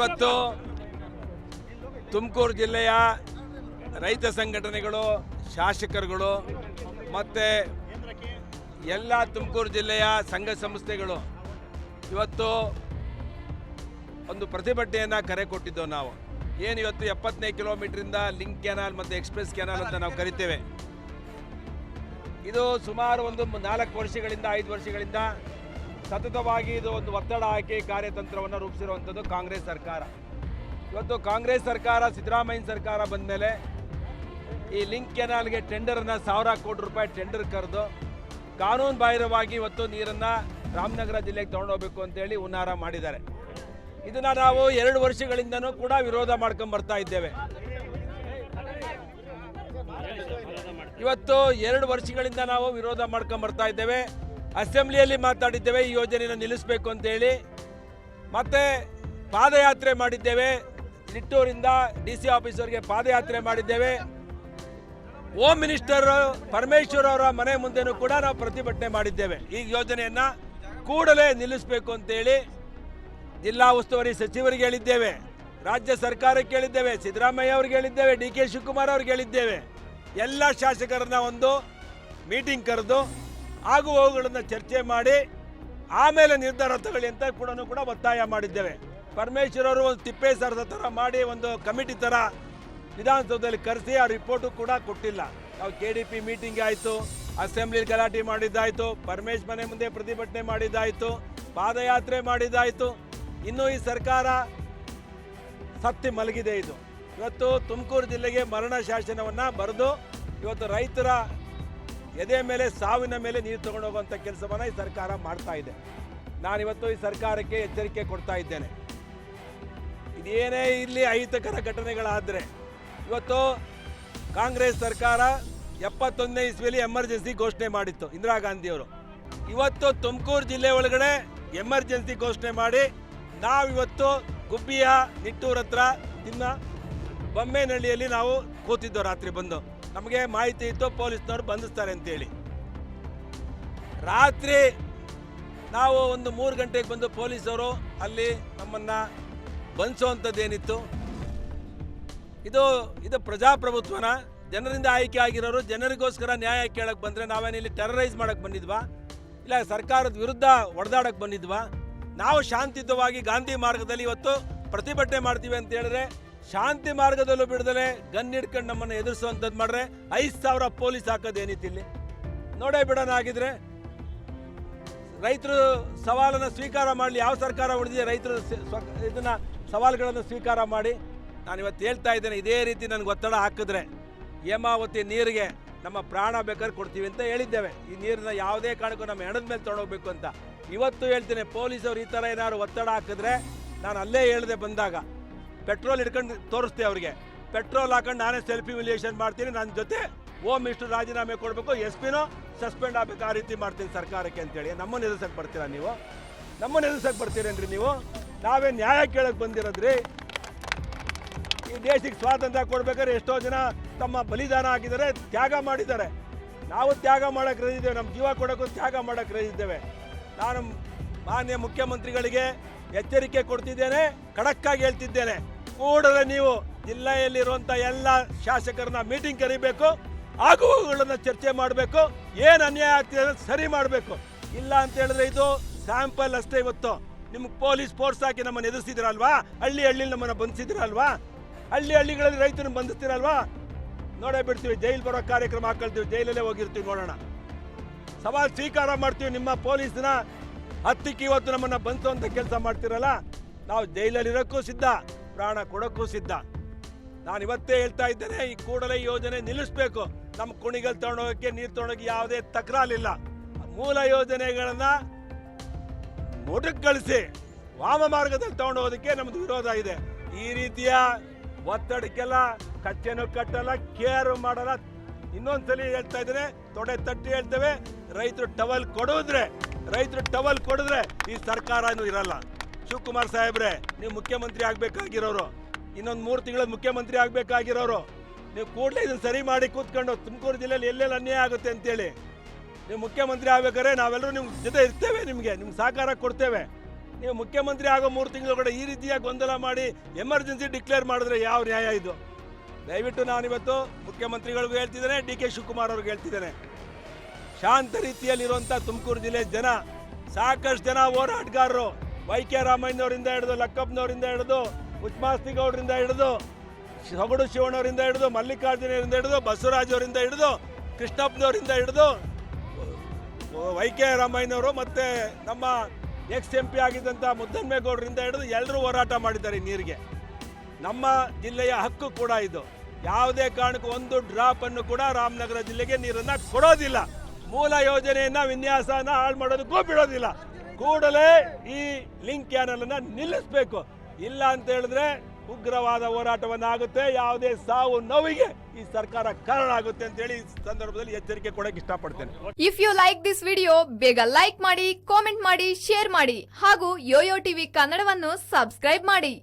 ಇವತ್ತು ತುಮಕೂರು ಜಿಲ್ಲೆಯ ರೈತ ಸಂಘಟನೆಗಳು, ಶಾಸಕರುಗಳು ಮತ್ತು ಎಲ್ಲ ತುಮಕೂರು ಜಿಲ್ಲೆಯ ಸಂಘ ಸಂಸ್ಥೆಗಳು ಇವತ್ತು ಒಂದು ಪ್ರತಿಭಟನೆಯನ್ನು ಕರೆ ಕೊಟ್ಟಿದ್ದೆವು. ನಾವು ಏನು ಇವತ್ತು 75 ಕಿಲೋಮೀಟ್ರಿಂದ ಲಿಂಕ್ ಕೆನಾಲ್ ಮತ್ತು ಎಕ್ಸ್ಪ್ರೆಸ್ ಕೆನಾಲ್ ಅಂತ ನಾವು ಕರಿತೇವೆ. ಇದು ಸುಮಾರು ಒಂದು 4 ವರ್ಷಗಳಿಂದ 5 ವರ್ಷಗಳಿಂದ ಸತತವಾಗಿ ಇದು ಒಂದು ಒತ್ತಡ ಹಾಕಿ ಕಾರ್ಯತಂತ್ರವನ್ನು ರೂಪಿಸಿರುವಂಥದ್ದು ಕಾಂಗ್ರೆಸ್ ಸರ್ಕಾರ. ಇವತ್ತು ಕಾಂಗ್ರೆಸ್ ಸರ್ಕಾರ, ಸಿದ್ದರಾಮಯ್ಯ ಸರ್ಕಾರ ಬಂದ ಮೇಲೆ ಈ ಲಿಂಕ್ ಕೆನಾಲ್ಗೆ ಟೆಂಡರನ್ನು 1000 ಕೋಟಿ ರೂಪಾಯಿ ಟೆಂಡರ್ ಕರೆದು ಕಾನೂನು ಬಾಹಿರವಾಗಿ ಇವತ್ತು ನೀರನ್ನು ರಾಮನಗರ ಜಿಲ್ಲೆಗೆ ತೊಗೊಂಡೋಗ್ಬೇಕು ಅಂತೇಳಿ ಹುನ್ನಾರ ಮಾಡಿದ್ದಾರೆ. ಇದನ್ನು ನಾವು 2 ವರ್ಷಗಳಿಂದನೂ ಕೂಡ ವಿರೋಧ ಮಾಡ್ಕೊಂಡು ಬರ್ತಾ ಇದ್ದೇವೆ. ಇವತ್ತು 2 ವರ್ಷಗಳಿಂದ ನಾವು ವಿರೋಧ ಮಾಡ್ಕೊಂಡು ಬರ್ತಾ ಇದ್ದೇವೆ. ಅಸೆಂಬ್ಲಿಯಲ್ಲಿ ಮಾತಾಡಿದ್ದೇವೆ ಈ ಯೋಜನೆಯನ್ನು ನಿಲ್ಲಿಸಬೇಕು ಅಂತೇಳಿ. ಮತ್ತೆ ಪಾದಯಾತ್ರೆ ಮಾಡಿದ್ದೇವೆ. ನಿಟ್ಟೂರಿಂದ DC ಆಫೀಸರ್ಗೆ ಪಾದಯಾತ್ರೆ ಮಾಡಿದ್ದೇವೆ. ಹೋಮ್ ಮಿನಿಸ್ಟರ್ ಪರಮೇಶ್ವರ್ ಅವರ ಮನೆ ಮುಂದೆನೂ ಕೂಡ ನಾವು ಪ್ರತಿಭಟನೆ ಮಾಡಿದ್ದೇವೆ. ಈ ಯೋಜನೆಯನ್ನು ಕೂಡಲೇ ನಿಲ್ಲಿಸಬೇಕು ಅಂತೇಳಿ ಜಿಲ್ಲಾ ಉಸ್ತುವಾರಿ ಸಚಿವರಿಗೆ ಹೇಳಿದ್ದೇವೆ, ರಾಜ್ಯ ಸರ್ಕಾರಕ್ಕೆ ಹೇಳಿದ್ದೇವೆ, ಸಿದ್ದರಾಮಯ್ಯ ಅವ್ರಿಗೆ ಹೇಳಿದ್ದೇವೆ, DK ಶಿವಕುಮಾರ್ ಅವ್ರಿಗೆ ಹೇಳಿದ್ದೇವೆ. ಎಲ್ಲ ಶಾಸಕರನ್ನ ಒಂದು ಮೀಟಿಂಗ್ ಕರೆದು ಆಗು ಹೋಗುಗಳನ್ನು ಚರ್ಚೆ ಮಾಡಿ ಆಮೇಲೆ ನಿರ್ಧಾರ ತಗೊಳ್ಳಿ ಅಂತ ಕೂಡ ಒತ್ತಾಯ ಮಾಡಿದ್ದೇವೆ. ಪರಮೇಶ್ವರ್ ಅವರು ಒಂದು ತಿಪ್ಪೆ ಸರದ ಥರ ಮಾಡಿ ಒಂದು ಕಮಿಟಿ ಥರ ವಿಧಾನಸೌಧದಲ್ಲಿ ಕರೆಸಿ ಆ ರಿಪೋರ್ಟು ಕೂಡ ಕೊಟ್ಟಿಲ್ಲ. ನಾವು KDP ಮೀಟಿಂಗ್ ಆಯಿತು, ಅಸೆಂಬ್ಲಿಲಿ ಗಲಾಟೆ ಮಾಡಿದ್ದಾಯಿತು, ಪರಮೇಶ್ ಮನೆ ಮುಂದೆ ಪ್ರತಿಭಟನೆ ಮಾಡಿದ್ದಾಯಿತು, ಪಾದಯಾತ್ರೆ ಮಾಡಿದ್ದಾಯಿತು. ಇನ್ನೂ ಈ ಸರ್ಕಾರ ಸತ್ತಿ ಮಲಗಿದೆ. ಇದು ಇವತ್ತು ತುಮಕೂರು ಜಿಲ್ಲೆಗೆ ಮರಣ ಶಾಸನವನ್ನು ಬರೆದು ಇವತ್ತು ರೈತರ ಎದೆ ಮೇಲೆ, ಸಾವಿನ ಮೇಲೆ ನೀರು ತಗೊಂಡು ಹೋಗುವಂಥ ಕೆಲಸವನ್ನು ಈ ಸರ್ಕಾರ ಮಾಡ್ತಾ ಇದೆ. ನಾನಿವತ್ತು ಈ ಸರ್ಕಾರಕ್ಕೆ ಎಚ್ಚರಿಕೆ ಕೊಡ್ತಾ ಇದ್ದೇನೆ. ಇದೇನೇ ಇಲ್ಲಿ ಅಹಿತಕರ ಘಟನೆಗಳಾದರೆ, ಇವತ್ತು ಕಾಂಗ್ರೆಸ್ ಸರ್ಕಾರ 71ನೇ ಇಸ್ವಿಯಲ್ಲಿ ಎಮರ್ಜೆನ್ಸಿ ಘೋಷಣೆ ಮಾಡಿತ್ತು ಇಂದಿರಾ ಗಾಂಧಿಯವರು. ಇವತ್ತು ತುಮಕೂರು ಜಿಲ್ಲೆ ಒಳಗಡೆ ಎಮರ್ಜೆನ್ಸಿ ಘೋಷಣೆ ಮಾಡಿ ನಾವಿವತ್ತು ಗುಬ್ಬಿಯ ನಿಟ್ಟೂರ ಹತ್ರ ಬೊಮ್ಮೇನಹಳ್ಳಿಯಲ್ಲಿ ನಾವು ಕೂತಿದ್ದೋ. ರಾತ್ರಿ ಬಂದು ನಮಗೆ ಮಾಹಿತಿ ಇತ್ತು ಪೊಲೀಸ್ನವರು ಬಂಧಿಸ್ತಾರೆ ಅಂತೇಳಿ. ರಾತ್ರಿ ನಾವು ಒಂದು 3 ಗಂಟೆಗೆ ಬಂದು ಪೊಲೀಸವರು ಅಲ್ಲಿ ನಮ್ಮನ್ನು ಬಂಧಿಸುವಂಥದ್ದೇನಿತ್ತು? ಇದು ಪ್ರಜಾಪ್ರಭುತ್ವನ? ಜನರಿಂದ ಆಯ್ಕೆ ಆಗಿರೋರು ಜನರಿಗೋಸ್ಕರ ನ್ಯಾಯ ಕೇಳಕ್ಕೆ ಬಂದರೆ ನಾವೇನಿಲ್ಲಿ ಟೆರರೈಸ್ ಮಾಡಕ್ಕೆ ಬಂದಿದ್ವಾ? ಇಲ್ಲ ಸರ್ಕಾರದ ವಿರುದ್ಧ ಹೊಡೆದಾಡಕ್ಕೆ ಬಂದಿದ್ವಾ? ನಾವು ಶಾಂತಿಯುತವಾಗಿ ಗಾಂಧಿ ಮಾರ್ಗದಲ್ಲಿ ಇವತ್ತು ಪ್ರತಿಭಟನೆ ಮಾಡ್ತೀವಿ ಅಂತ ಹೇಳಿದ್ರೆ, ಶಾಂತಿ ಮಾರ್ಗದಲ್ಲೂ ಬಿಡದಲೆ ಗನ್ ಹಿಡ್ಕೊಂಡು ನಮ್ಮನ್ನು ಎದುರಿಸುವಂಥದ್ದು ಮಾಡ್ರೆ 5000 ಪೊಲೀಸ್ ಹಾಕೋದೇನಿತ್ತು ಇಲ್ಲಿ? ನೋಡೇ ಬಿಡೋಣ. ಆಗಿದ್ರೆ ರೈತರು ಸವಾಲನ್ನು ಸ್ವೀಕಾರ ಮಾಡಲಿ. ಯಾವ ಸರ್ಕಾರ ಉಳಿದಿದೆ ರೈತರು ಇದನ್ನು ಸವಾಲುಗಳನ್ನು ಸ್ವೀಕಾರ ಮಾಡಿ? ನಾನಿವತ್ತು ಹೇಳ್ತಾ ಇದ್ದೇನೆ, ಇದೇ ರೀತಿ ನನಗೆ ಒತ್ತಡ ಹಾಕಿದ್ರೆ ಹೇಮಾವತಿ ನೀರಿಗೆ ನಮ್ಮ ಪ್ರಾಣ ಬೇಕಾದ್ರೆ ಕೊಡ್ತೀವಿ ಅಂತ ಹೇಳಿದ್ದೇವೆ. ಈ ನೀರನ್ನ ಯಾವುದೇ ಕಾರಣಕ್ಕೂ ನಮ್ಮ ಹೆಣದ ಮೇಲೆ ತೊಗೊಂಡೋಗ್ಬೇಕು ಅಂತ ಇವತ್ತು ಹೇಳ್ತೀನಿ. ಪೊಲೀಸರು ಈ ಥರ ಏನಾದ್ರು ಒತ್ತಡ ಹಾಕಿದ್ರೆ, ನಾನು ಅಲ್ಲೇ ಹೇಳಿದೆ ಬಂದಾಗ, ಪೆಟ್ರೋಲ್ ಹಿಡ್ಕೊಂಡು ತೋರಿಸ್ತೆ ಅವ್ರಿಗೆ. ಪೆಟ್ರೋಲ್ ಹಾಕೊಂಡು ನಾನೇ ಸೆಲ್ಫಿ ವಿಲಿಯೇಷನ್ ಮಾಡ್ತೀನಿ, ನನ್ನ ಜೊತೆ ಹೋಮ್ ಮಿನಿಸ್ಟರ್ ರಾಜೀನಾಮೆ ಕೊಡಬೇಕು, SP ಸಸ್ಪೆಂಡ್ ಆಗಬೇಕು, ಆ ರೀತಿ ಮಾಡ್ತೀನಿ ಸರ್ಕಾರಕ್ಕೆ ಅಂತೇಳಿ. ನಮ್ಮನ್ನು ಎದುರಿಸಕ್ಕೆ ಬರ್ತೀರಾ ನೀವು? ನಮ್ಮನ್ನು ಎದುರಿಸಕ್ಕೆ ಬರ್ತೀರೇನ್ರಿ ನೀವು? ನಾವೇ ನ್ಯಾಯ ಕೇಳಕ್ಕೆ ಬಂದಿರೋದ್ರಿ. ಈ ದೇಶಕ್ಕೆ ಸ್ವಾತಂತ್ರ್ಯ ಕೊಡ್ಬೇಕಾದ್ರೆ ಎಷ್ಟೋ ಜನ ತಮ್ಮ ಬಲಿದಾನ ಹಾಕಿದ್ದಾರೆ, ತ್ಯಾಗ ಮಾಡಿದ್ದಾರೆ. ನಾವು ತ್ಯಾಗ ಮಾಡೋಕ್ಕೆ ರೆಡಿ ಇದ್ದೇವೆ, ನಮ್ಮ ಜೀವ ಕೊಡೋಕ್ಕೂ ತ್ಯಾಗ ಮಾಡೋಕ್ಕೆ ರೆಡಿ ಇದ್ದೇವೆ. ನಾನು ಮಾನ್ಯ ಮುಖ್ಯಮಂತ್ರಿಗಳಿಗೆ ಎಚ್ಚರಿಕೆ ಕೊಡ್ತಿದ್ದೇನೆ, ಖಡಕ್ಕಾಗಿ ಹೇಳ್ತಿದ್ದೇನೆ, ಕೂಡಲೇ ನೀವು ಜಿಲ್ಲೆಯಲ್ಲಿರುವಂಥ ಎಲ್ಲ ಶಾಸಕರನ್ನ ಮೀಟಿಂಗ್ ಕರಿಬೇಕು, ಆಗುವುಗಳನ್ನು ಚರ್ಚೆ ಮಾಡಬೇಕು, ಏನು ಅನ್ಯಾಯ ಆಗ್ತಿದೆ ಸರಿ ಮಾಡಬೇಕು. ಇಲ್ಲ ಅಂತ ಹೇಳಿದ್ರೆ ಇದು ಸ್ಯಾಂಪಲ್ ಅಷ್ಟೇ. ಇವತ್ತು ನಿಮ್ಗೆ ಪೊಲೀಸ್ ಫೋರ್ಸ್ ಹಾಕಿ ನಮ್ಮನ್ನು ಎದುರಿಸಿದ್ರಲ್ವಾ? ಹಳ್ಳಿ ನಮ್ಮನ್ನು ಬಂಧಿಸಿದ್ರಲ್ವಾ? ಹಳ್ಳಿಗಳಲ್ಲಿ ರೈತರನ್ನು ಬಂಧಿಸ್ತೀರಲ್ವಾ? ನೋಡೇ ಬಿಡ್ತೀವಿ. ಜೈಲು ಬರೋ ಕಾರ್ಯಕ್ರಮ ಹಾಕೊಳ್ತೀವಿ, ಜೈಲಲ್ಲೇ ಹೋಗಿರ್ತೀವಿ. ನೋಡೋಣ, ಸವಾಲು ಸ್ವೀಕಾರ ಮಾಡ್ತೀವಿ. ನಿಮ್ಮ ಪೊಲೀಸ್ನ ಹತ್ತಿಕ್ಕೆ ಇವತ್ತು ನಮ್ಮನ್ನು ಬಂಧಿಸುವಂಥ ಕೆಲಸ ಮಾಡ್ತಿರಲ್ಲ, ನಾವು ಜೈಲಲ್ಲಿರೋಕ್ಕೂ ಸಿದ್ಧ, ಪ್ರಾಣ ಕೊಡೋಕ್ಕೂ ಸಿದ್ಧ. ನಾನು ಇವತ್ತೇ ಹೇಳ್ತಾ ಇದ್ದೇನೆ, ಈ ಕೂಡಲೇ ಯೋಜನೆ ನಿಲ್ಲಿಸಬೇಕು. ನಮ್ಮ ಕುಣಿಗಲ್ ತೊಗೊಂಡೋಗಕ್ಕೆ, ನೀರು ತೊಗೊಂಡೋಗಿ ಯಾವುದೇ ತಕರಾರಿಲ್ಲ. ಮೂಲ ಯೋಜನೆಗಳನ್ನು ಮೊಟಕುಗೊಳಿಸಿ ವಾಮ ಮಾರ್ಗದಲ್ಲಿ ತಗೊಂಡೋಗೋದಕ್ಕೆ ನಮ್ಮದು ವಿರೋಧ ಇದೆ. ಈ ರೀತಿಯ ಒತ್ತಡಕ್ಕೆಲ್ಲ ಕಚ್ಚೆನೂ ಕಟ್ಟಲ್ಲ, ಕೇರ್ ಮಾಡಲ್ಲ. ಇನ್ನೊಂದ್ಸಲಿ ಹೇಳ್ತಾ ಇದ್ದೇನೆ, ತೊಡೆ ತಟ್ಟಿ ಹೇಳ್ತೇವೆ, ರೈತರು ಟವಲ್ ಕೊಡಿದ್ರೆ ಈ ಸರ್ಕಾರ ಇರಲ್ಲ. ಶಿವಕುಮಾರ್ ಸಾಹೇಬ್ರೆ, ನೀವು ಮುಖ್ಯಮಂತ್ರಿ ಆಗಬೇಕಾಗಿರೋರು, ಇನ್ನೊಂದು 3 ತಿಂಗಳ ಮುಖ್ಯಮಂತ್ರಿ ಆಗಬೇಕಾಗಿರೋರು, ನೀವು ಕೂಡಲೇ ಇದನ್ನು ಸರಿ ಮಾಡಿ ಕೂತ್ಕೊಂಡು ತುಮಕೂರು ಜಿಲ್ಲೆಯಲ್ಲಿ ಎಲ್ಲೆಲ್ಲಿ ಅನ್ಯಾಯ ಆಗುತ್ತೆ ಅಂತೇಳಿ ನೀವು ಮುಖ್ಯಮಂತ್ರಿ ಆಗ್ಬೇಕಾದ್ರೆ ನಾವೆಲ್ಲರೂ ನಿಮ್ಮ ಜೊತೆ ಇರ್ತೇವೆ, ನಿಮ್ಗೆ ಸಹಕಾರ ಕೊಡ್ತೇವೆ. ನೀವು ಮುಖ್ಯಮಂತ್ರಿ ಆಗೋ 3 ತಿಂಗಳೊಳಗಡೆ ಈ ರೀತಿಯ ಗೊಂದಲ ಮಾಡಿ ಎಮರ್ಜೆನ್ಸಿ ಡಿಕ್ಲೇರ್ ಮಾಡಿದ್ರೆ ಯಾವ ನ್ಯಾಯ ಇದು? ದಯವಿಟ್ಟು ನಾನಿವತ್ತು ಮುಖ್ಯಮಂತ್ರಿಗಳಿಗೂ ಹೇಳ್ತಿದ್ದೇನೆ, ಡಿ ಕೆ ಶಿವಕುಮಾರ್ ಅವ್ರಿಗೆ ಹೇಳ್ತಿದ್ದೇನೆ, ಶಾಂತ ರೀತಿಯಲ್ಲಿರುವಂಥ ತುಮಕೂರು ಜಿಲ್ಲೆ ಜನ, ಸಾಕಷ್ಟು ಜನ ಹೋರಾಟಗಾರರು, ವೈ ಕೆ ರಾಮಯ್ಯನವರಿಂದ ಹಿಡಿದು, ಲಕ್ಕಪ್ಪನವರಿಂದ ಹಿಡಿದು, ಉಚ್ಮಾಸ್ತಿಗೌಡರಿಂದ ಹಿಡಿದು, ಸೊಗಡು ಶಿವಣ್ಣವರಿಂದ ಹಿಡಿದು, ಮಲ್ಲಿಕಾರ್ಜುನರಿಂದ ಹಿಡಿದು, ಬಸವರಾಜ್ ಅವರಿಂದ ಹಿಡಿದು, ಕೃಷ್ಣಪ್ಪನವರಿಂದ ಹಿಡಿದು, ವೈ ಕೆ ರಾಮಯ್ಯನವರು ಮತ್ತು ನಮ್ಮ ಎಕ್ಸ್ MP ಆಗಿದ್ದಂಥ ಮುದ್ದನ್ಮೇಗೌಡರಿಂದ ಹಿಡಿದು ಎಲ್ಲರೂ ಹೋರಾಟ ಮಾಡಿದ್ದಾರೆ ನೀರಿಗೆ. ನಮ್ಮ ಜಿಲ್ಲೆಯ ಹಕ್ಕು ಕೂಡ ಇದು. ಯಾವುದೇ ಕಾರಣಕ್ಕೂ ಒಂದು ಡ್ರಾಪ್ ಅನ್ನು ಕೂಡ ರಾಮನಗರ ಜಿಲ್ಲೆಗೆ ನೀರನ್ನು ಕೊಡೋದಿಲ್ಲ. ಮೂಲ ಯೋಜನೆಯನ್ನ ವಿನ್ಯಾಸನ ಹಾಳು ಮಾಡೋದಕ್ಕೂ ಬಿಡೋದಿಲ್ಲ. ಕೂಡಲೇ ಈ ಲಿಂಕ್ ಕ್ಯಾನಲ್ ಅನ್ನ ನಿಲ್ಲಿಸಬೇಕು. ಇಲ್ಲ ಅಂತ ಹೇಳಿದ್ರೆ ಉಗ್ರವಾದ ಹೋರಾಟವನ್ನಾಗುತ್ತೆ. ಯಾವುದೇ ಸಾವು ನೋವಿಗೆ ಈ ಸರ್ಕಾರ ಕಾರಣ ಆಗುತ್ತೆ ಅಂತ ಹೇಳಿ ಸಂದರ್ಭದಲ್ಲಿ ಎಚ್ಚರಿಕೆ ಕೊಡಕ್ಕೆ ಇಷ್ಟಪಡ್ತೇನೆ. If you like this video, ಬೇಗ ಲೈಕ್ ಮಾಡಿ, ಕಾಮೆಂಟ್ ಮಾಡಿ, ಶೇರ್ ಮಾಡಿ ಹಾಗೂ ಯೋಯೋ ಟಿವಿ ಕನ್ನಡವನ್ನು ಸಬ್ಸ್ಕ್ರೈಬ್ ಮಾಡಿ.